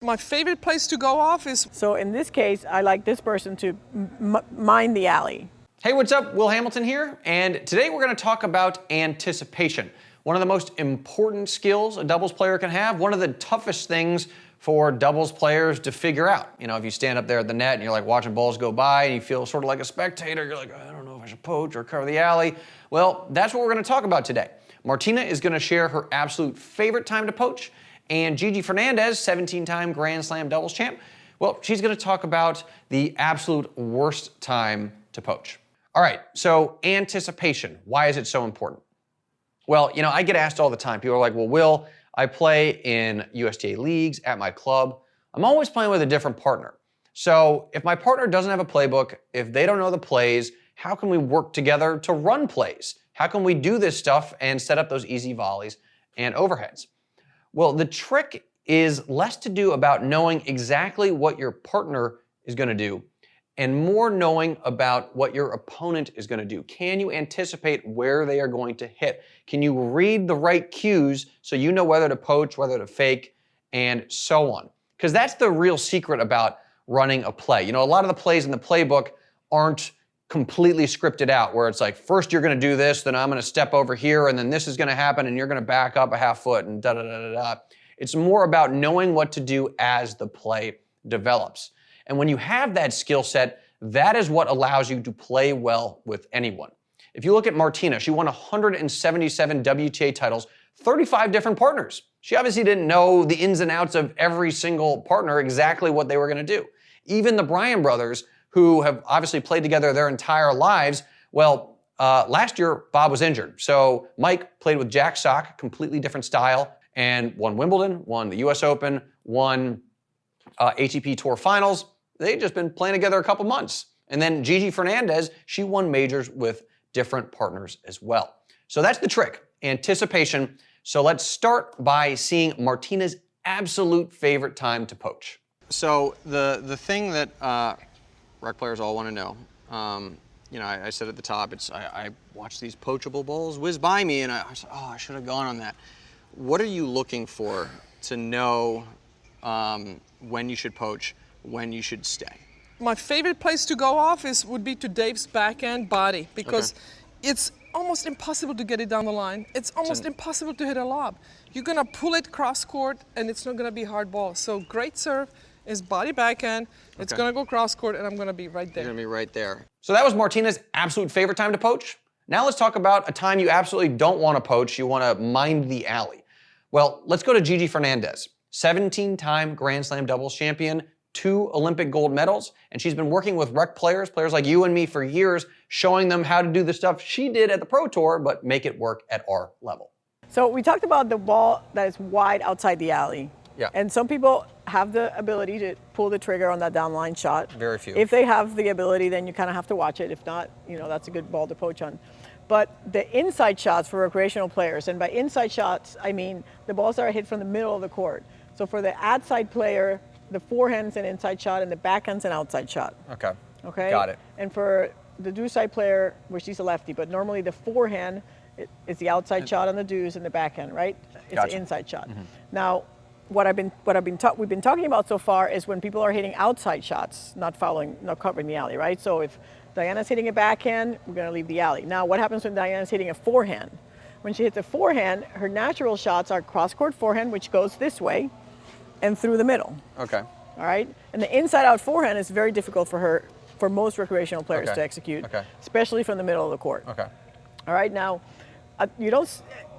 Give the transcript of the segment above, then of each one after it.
My favorite place to go off is... So in this case, I like this person to mind the alley. Hey, what's up? Will Hamilton here, and today we're going to talk about anticipation. One of the most important skills a doubles player can have, one of the toughest things for doubles players to figure out. You know, if you stand up there at the net and you're like watching balls go by and you feel sort of like a spectator, you're like, I don't know if I should poach or cover the alley. Well, that's what we're going to talk about today. Martina is going to share her absolute favorite time to poach, and Gigi Fernandez, 17-time Grand Slam doubles champ, well, she's going to talk about the absolute worst time to poach. All right, so anticipation. Why is it so important? Well, you know, I get asked all the time. People are like, well, Will, I play in USTA leagues at my club. I'm always playing with a different partner. So if my partner doesn't have a playbook, if they don't know the plays, how can we work together to run plays? How can we do this stuff and set up those easy volleys and overheads? Well, the trick is less to do about knowing exactly what your partner is going to do and more knowing about what your opponent is going to do. Can you anticipate where they are going to hit? Can you read the right cues so you know whether to poach, whether to fake, and so on? Because that's the real secret about running a play. You know, a lot of the plays in the playbook aren't completely scripted out, where it's like, first you're going to do this, then I'm going to step over here, and then this is going to happen, and you're going to back up a half foot, and da-da-da-da-da. It's more about knowing what to do as the play develops. And when you have that skill set, that is what allows you to play well with anyone. If you look at Martina, she won 177 WTA titles, 35 different partners. She obviously didn't know the ins and outs of every single partner, exactly what they were going to do. Even the Bryan brothers, who have obviously played together their entire lives, well, last year, Bob was injured. So Mike played with Jack Sock, completely different style, and won Wimbledon, won the US Open, won ATP Tour Finals. They'd just been playing together a couple months. And then Gigi Fernandez, she won majors with different partners as well. So that's the trick, anticipation. So let's start by seeing Martina's absolute favorite time to poach. So the thing that rec players all want to know, you know, I said at the top, I watch these poachable balls whiz by me, and I said, oh, I should have gone on that. What are you looking for to know when you should poach, when you should stay? My favorite place to go off would be to Dave's backhand body, because it's almost impossible to get it down the line. It's almost impossible to hit a lob. You're going to pull it cross court, and it's not going to be hard ball. So great serve is body backhand. It's going to go cross court, and I'm going to be right there. You're going to be right there. So that was Martina's absolute favorite time to poach. Now let's talk about a time you absolutely don't want to poach. You want to mind the alley. Well, let's go to Gigi Fernandez, 17-time Grand Slam doubles champion, 2 Olympic gold medals, and she's been working with rec players like you and me for years, showing them how to do the stuff she did at the Pro Tour, but make it work at our level. So we talked about the ball that is wide outside the alley. Yeah. And some people have the ability to pull the trigger on that downline shot. Very few. If they have the ability, then you kind of have to watch it. If not, you know, that's a good ball to poach on. But the inside shots for recreational players, and by inside shots, I mean the balls that are hit from the middle of the court. So for the outside player, the forehand's an inside shot and the backhand's an outside shot. Okay. Okay? Got it. And for the deuce side player, which she's a lefty, but normally the forehand is the outside shot on the deuce and the backhand, right? It's Gotcha. an inside shot. Now, we've been talking about so far is when people are hitting outside shots, not covering the alley, right? So if Diana's hitting a backhand, we're going to leave the alley. Now, what happens when Diana's hitting a forehand? When she hits a forehand, her natural shots are cross-court forehand, which goes this way, and through the middle. Okay. All right? And the inside-out forehand is very difficult for most recreational players to execute, especially from the middle of the court. Okay. All right? Now,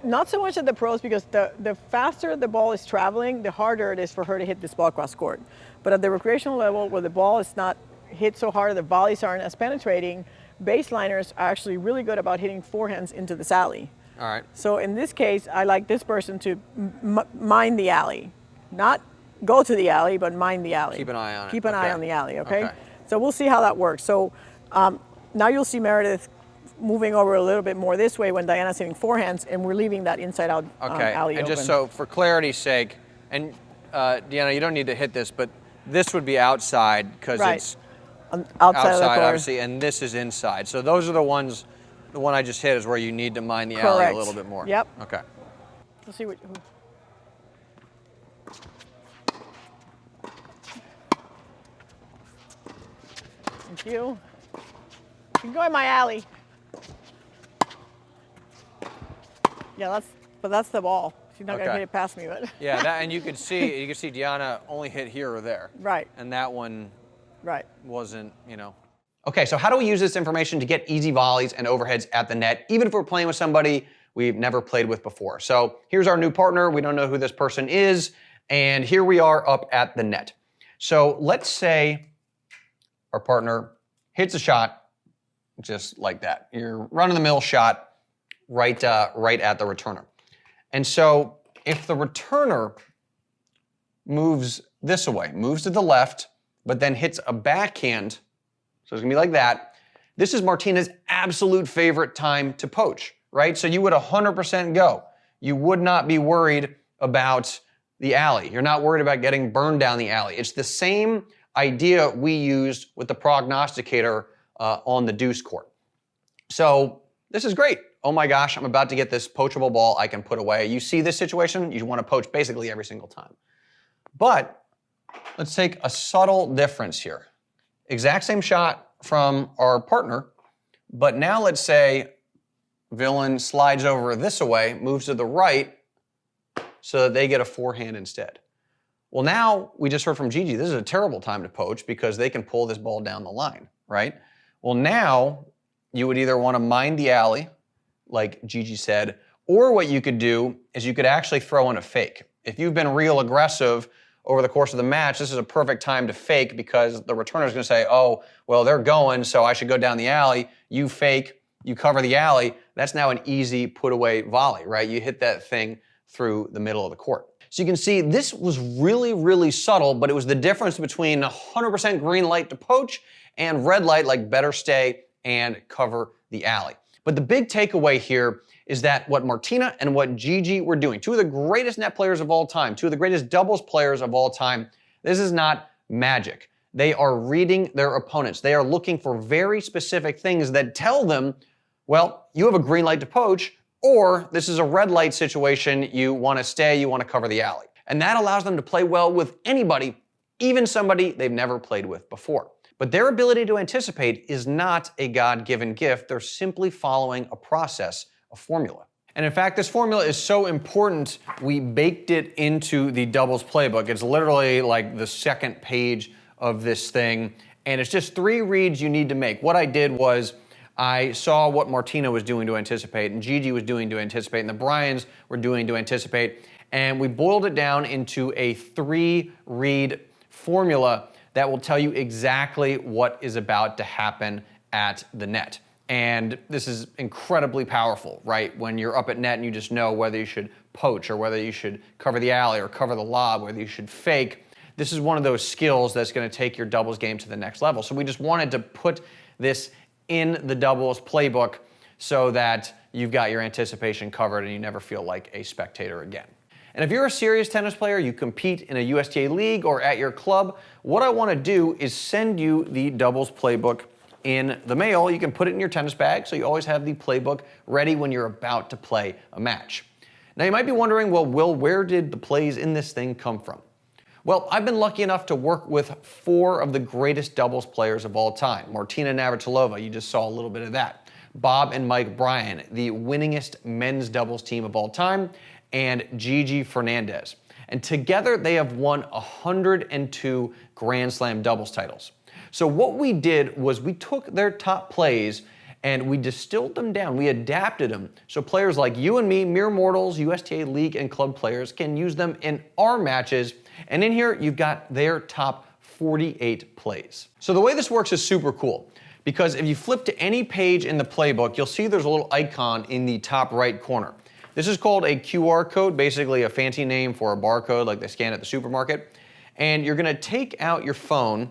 not so much at the pros, because the faster the ball is traveling, the harder it is for her to hit this ball cross court. But at the recreational level, where the ball is not hit so hard, the volleys aren't as penetrating, baseliners are actually really good about hitting forehands into this alley. All right. So in this case, I like this person to mind the alley. Not go to the alley, but mind the alley. Keep an eye on it. Keep an eye on the alley, okay? Okay. So we'll see how that works. So now you'll see Meredith moving over a little bit more this way when Diana's hitting forehands, and we're leaving that inside out alley and open. just so for clarity's sake, and Deanna, you don't need to hit this, but this would be outside because it's outside of the court, obviously, and this is inside. So those are the ones. The one I just hit is where you need to mind the alley a little bit more. Yep. Okay. We'll see what. Thank you. You can go in my alley. Yeah, that's the ball. She's not gonna hit it past me, but. Yeah, that, and you could see Deanna only hit here or there. Right. And that one wasn't, you know. Okay, so how do we use this information to get easy volleys and overheads at the net, even if we're playing with somebody we've never played with before? So here's our new partner. We don't know who this person is, and here we are up at the net. So let's say our partner hits a shot just like that. Your run-of-the-mill shot right at the returner. And so if the returner moves this way, moves to the left, but then hits a backhand, so it's gonna be like that, this is Martina's absolute favorite time to poach, right? So you would 100% go. You would not be worried about the alley. You're not worried about getting burned down the alley. It's the same idea we used with the prognosticator on the deuce court. So this is great. Oh my gosh, I'm about to get this poachable ball I can put away. You see this situation, you want to poach basically every single time. But let's take a subtle difference here. Exact same shot from our partner, but now let's say villain slides over this way, moves to the right, so that they get a forehand instead. Well, now we just heard from Gigi, this is a terrible time to poach because they can pull this ball down the line, right? Well, now you would either want to mind the alley, like Gigi said, or what you could do is you could actually throw in a fake. If you've been real aggressive over the course of the match, this is a perfect time to fake because the returner is going to say, oh, well, they're going, so I should go down the alley. You fake, you cover the alley. That's now an easy put away volley, right? You hit that thing through the middle of the court. So you can see this was really, really subtle, but it was the difference between 100% green light to poach and red light, like better stay and cover the alley. But the big takeaway here is that what Martina and what Gigi were doing, two of the greatest net players of all time, two of the greatest doubles players of all time, this is not magic. They are reading their opponents. They are looking for very specific things that tell them, well, you have a green light to poach, or this is a red light situation, you want to stay, you want to cover the alley. And that allows them to play well with anybody, even somebody they've never played with before. But their ability to anticipate is not a God-given gift. They're simply following a process, a formula. And in fact, this formula is so important, we baked it into the doubles playbook. It's literally like the second page of this thing. And it's just 3 reads you need to make. What I did was I saw what Martina was doing to anticipate, and Gigi was doing to anticipate, and the Bryans were doing to anticipate. And we boiled it down into a 3-read formula that will tell you exactly what is about to happen at the net. And this is incredibly powerful, right? When you're up at net and you just know whether you should poach or whether you should cover the alley or cover the lob, whether you should fake. This is one of those skills that's going to take your doubles game to the next level. So we just wanted to put this in the doubles playbook so that you've got your anticipation covered and you never feel like a spectator again. And if you're a serious tennis player, you compete in a USTA league or at your club, what I want to do is send you the doubles playbook in the mail. You can put it in your tennis bag so you always have the playbook ready when you're about to play a match. Now you might be wondering, well, Will, where did the plays in this thing come from? Well, I've been lucky enough to work with 4 of the greatest doubles players of all time. Martina Navratilova, you just saw a little bit of that. Bob and Mike Bryan, the winningest men's doubles team of all time, and Gigi Fernandez. And together they have won 102 Grand Slam doubles titles. So what we did was we took their top plays and we distilled them down. We adapted them so players like you and me, mere mortals, USTA league and club players, can use them in our matches. And in here, you've got their top 48 plays. So the way this works is super cool, because if you flip to any page in the playbook, you'll see there's a little icon in the top right corner. This is called a QR code, basically a fancy name for a barcode like they scan at the supermarket. And you're gonna take out your phone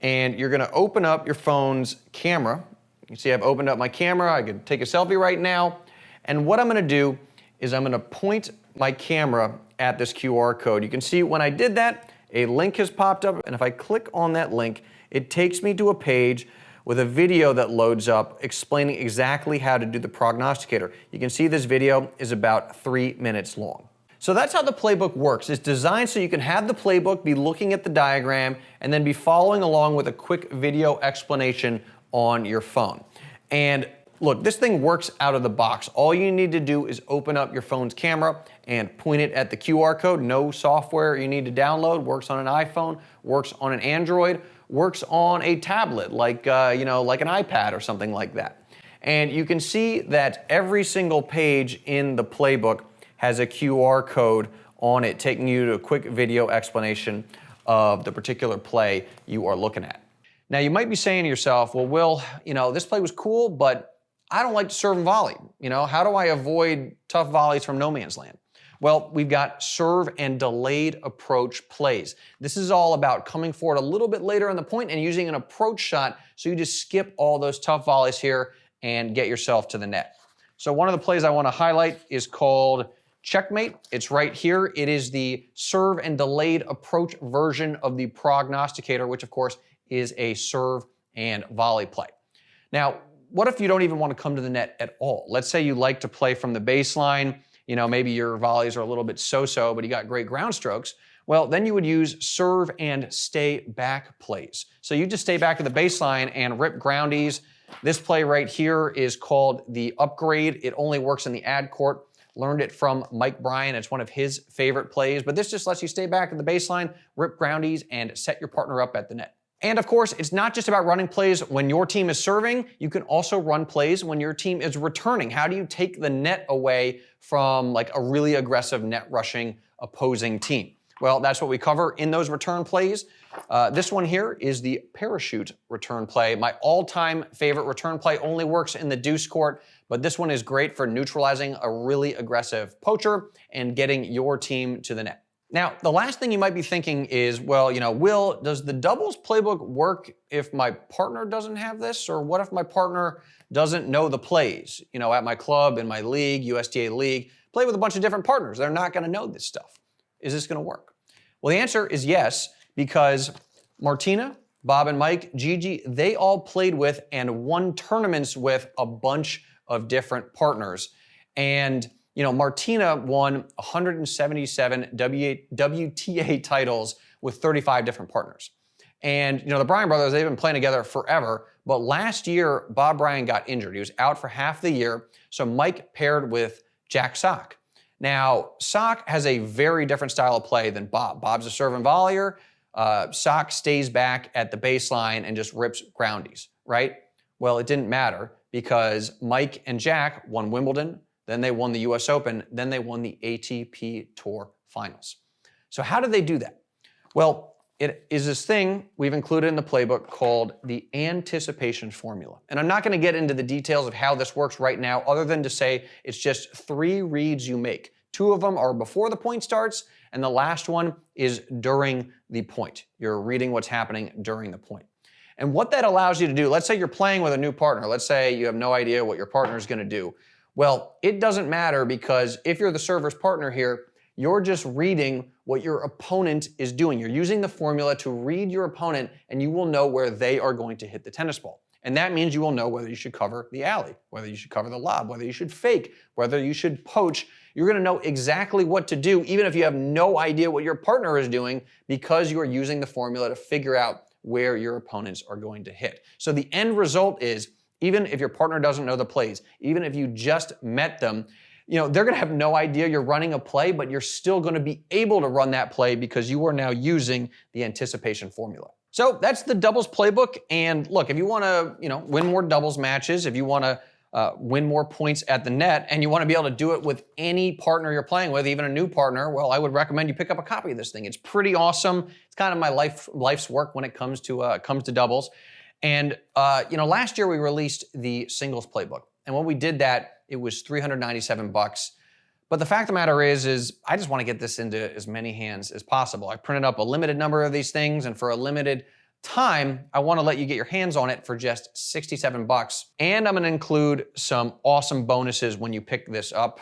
and you're gonna open up your phone's camera. You can see I've opened up my camera. I could take a selfie right now. And what I'm gonna do is I'm gonna point my camera at this QR code. You can see when I did that, a link has popped up, and if I click on that link, it takes me to a page with a video that loads up explaining exactly how to do the prognosticator. You can see this video is about 3 minutes long. So that's how the playbook works. It's designed so you can have the playbook, be looking at the diagram, and then be following along with a quick video explanation on your phone. And look, this thing works out of the box. All you need to do is open up your phone's camera and point it at the QR code. No software you need to download. Works on an iPhone, works on an Android, works on a tablet like like an iPad or something like that. And you can see that every single page in the playbook has a QR code on it, taking you to a quick video explanation of the particular play you are looking at. Now, you might be saying to yourself, well, Will, this play was cool, but I don't like to serve and volley. How do I avoid tough volleys from no man's land? Well, we've got serve and delayed approach plays. This is all about coming forward a little bit later on the point and using an approach shot so you just skip all those tough volleys here and get yourself to the net. So one of the plays I want to highlight is called Checkmate. It's right here. It is the serve and delayed approach version of the prognosticator, which of course is a serve and volley play. Now, what if you don't even want to come to the net at all? Let's say you like to play from the baseline. Maybe your volleys are a little bit so-so, but you got great ground strokes. Well, then you would use serve and stay back plays. So you just stay back at the baseline and rip groundies. This play right here is called the upgrade. It only works in the ad court. Learned it from Mike Bryan. It's one of his favorite plays, but this just lets you stay back at the baseline, rip groundies, and set your partner up at the net. And of course, it's not just about running plays when your team is serving. You can also run plays when your team is returning. How do you take the net away from like a really aggressive net rushing opposing team? Well, that's what we cover in those return plays. This one here is the parachute return play. My all-time favorite return play, only works in the deuce court, but this one is great for neutralizing a really aggressive poacher and getting your team to the net. Now, the last thing you might be thinking is, well, Will, does the doubles playbook work if my partner doesn't have this? Or what if my partner doesn't know the plays? At my club, in my league, USTA league, play with a bunch of different partners. They're not going to know this stuff. Is this going to work? Well, the answer is yes, because Martina, Bob and Mike, Gigi, they all played with and won tournaments with a bunch of different partners. And Martina won 177 WTA titles with 35 different partners. And, the Bryan brothers, they've been playing together forever. But last year, Bob Bryan got injured. He was out for half the year. So Mike paired with Jack Sock. Now, Sock has a very different style of play than Bob. Bob's a serve and volleyer. Sock stays back at the baseline and just rips groundies, right? Well, it didn't matter because Mike and Jack won Wimbledon, then they won the US Open, then they won the ATP Tour Finals. So how did they do that? Well, it is this thing we've included in the playbook called the anticipation formula. And I'm not going to get into the details of how this works right now, other than to say it's just 3 reads you make. 2 of them are before the point starts, and the last one is during the point. You're reading what's happening during the point. And what that allows you to do, let's say you're playing with a new partner. Let's say you have no idea what your partner is going to do. Well, it doesn't matter, because if you're the server's partner here, you're just reading what your opponent is doing. You're using the formula to read your opponent, and you will know where they are going to hit the tennis ball. And that means you will know whether you should cover the alley, whether you should cover the lob, whether you should fake, whether you should poach. You're going to know exactly what to do, even if you have no idea what your partner is doing, because you are using the formula to figure out where your opponents are going to hit. So the end result is, even if your partner doesn't know the plays, even if you just met them, they're going to have no idea you're running a play, but you're still going to be able to run that play because you are now using the anticipation formula. So that's the doubles playbook. And look, if you want to, win more doubles matches, if you want to win more points at the net, and you want to be able to do it with any partner you're playing with, even a new partner, well, I would recommend you pick up a copy of this thing. It's pretty awesome. It's kind of my life's work when it comes to doubles. And last year we released the singles playbook, and when we did that, it was $397. But the fact of the matter is I just want to get this into as many hands as possible. I printed up a limited number of these things, and for a limited time, I want to let you get your hands on it for just $67. And I'm going to include some awesome bonuses when you pick this up.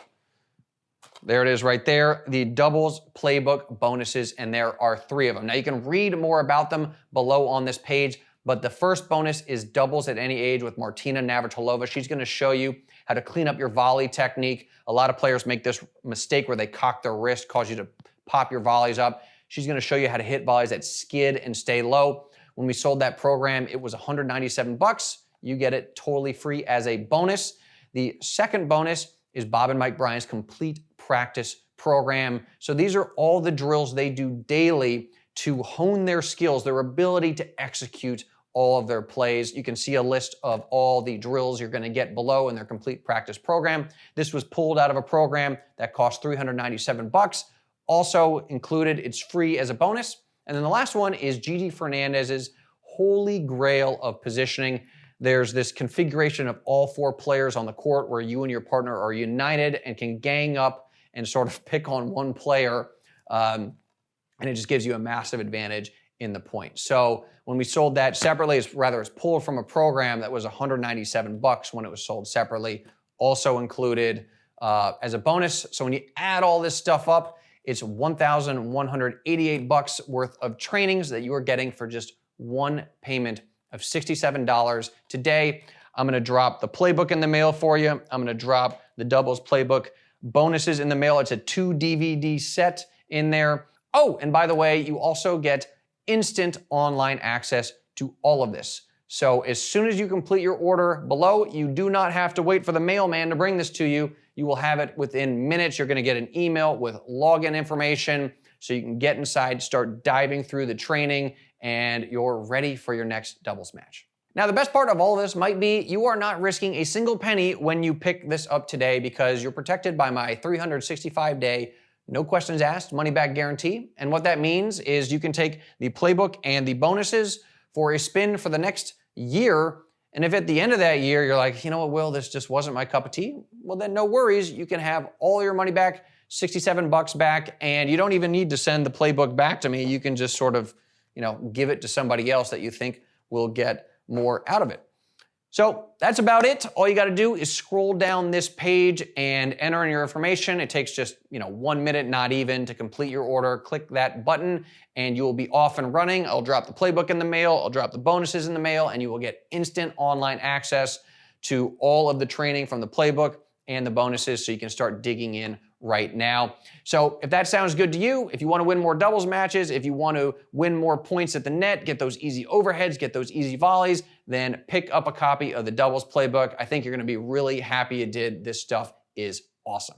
There it is right there, the doubles playbook bonuses, and there are 3 of them. Now you can read more about them below on this page, But the first bonus is doubles at any age with Martina Navratilova. She's going to show you how to clean up your volley technique. A lot of players make this mistake where they cock their wrist, cause you to pop your volleys up. She's going to show you how to hit volleys that skid and stay low. When we sold that program, it was $197. You get it totally free as a bonus. The second bonus is Bob and Mike Bryan's complete practice program. So these are all the drills they do daily to hone their skills, their ability to execute all of their plays. You can see a list of all the drills you're going to get below in their complete practice program. This was pulled out of a program that cost $397. Also included, it's free as a bonus. And then the last one is Gigi Fernandez's holy grail of positioning. There's this configuration of all 4 players on the court where you and your partner are united and can gang up and sort of pick on one player. And it just gives you a massive advantage in the point. So when we sold that separately, it's pulled from a program that was $197 when it was sold separately, also included as a bonus. So when you add all this stuff up, it's $1,188 worth of trainings that you are getting for just one payment of $67 today. I'm going to drop the playbook in the mail for you. I'm going to drop the doubles playbook bonuses in the mail. It's a 2 DVD set in there. Oh, and by the way, you also get instant online access to all of this. So as soon as you complete your order below, you do not have to wait for the mailman to bring this to you. You will have it within minutes. You're going to get an email with login information so you can get inside, start diving through the training, and you're ready for your next doubles match. Now, the best part of all of this might be you are not risking a single penny when you pick this up today because you're protected by my 365-day, no questions asked, money-back guarantee. And what that means is you can take the playbook and the bonuses for a spin for the next year. And if at the end of that year, you're like, you know what, Will, this just wasn't my cup of tea, well, then no worries. You can have all your money back, $67 back, and you don't even need to send the playbook back to me. You can just sort of, give it to somebody else that you think will get more out of it. So that's about it. All you got to do is scroll down this page and enter in your information. It takes just 1 minute, not even, to complete your order. Click that button and you will be off and running. I'll drop the playbook in the mail. I'll drop the bonuses in the mail, and you will get instant online access to all of the training from the playbook and the bonuses so you can start digging in right now. So if that sounds good to you, if you want to win more doubles matches, if you want to win more points at the net, get those easy overheads, get those easy volleys, then pick up a copy of the doubles playbook. I think you're going to be really happy you did. This stuff is awesome.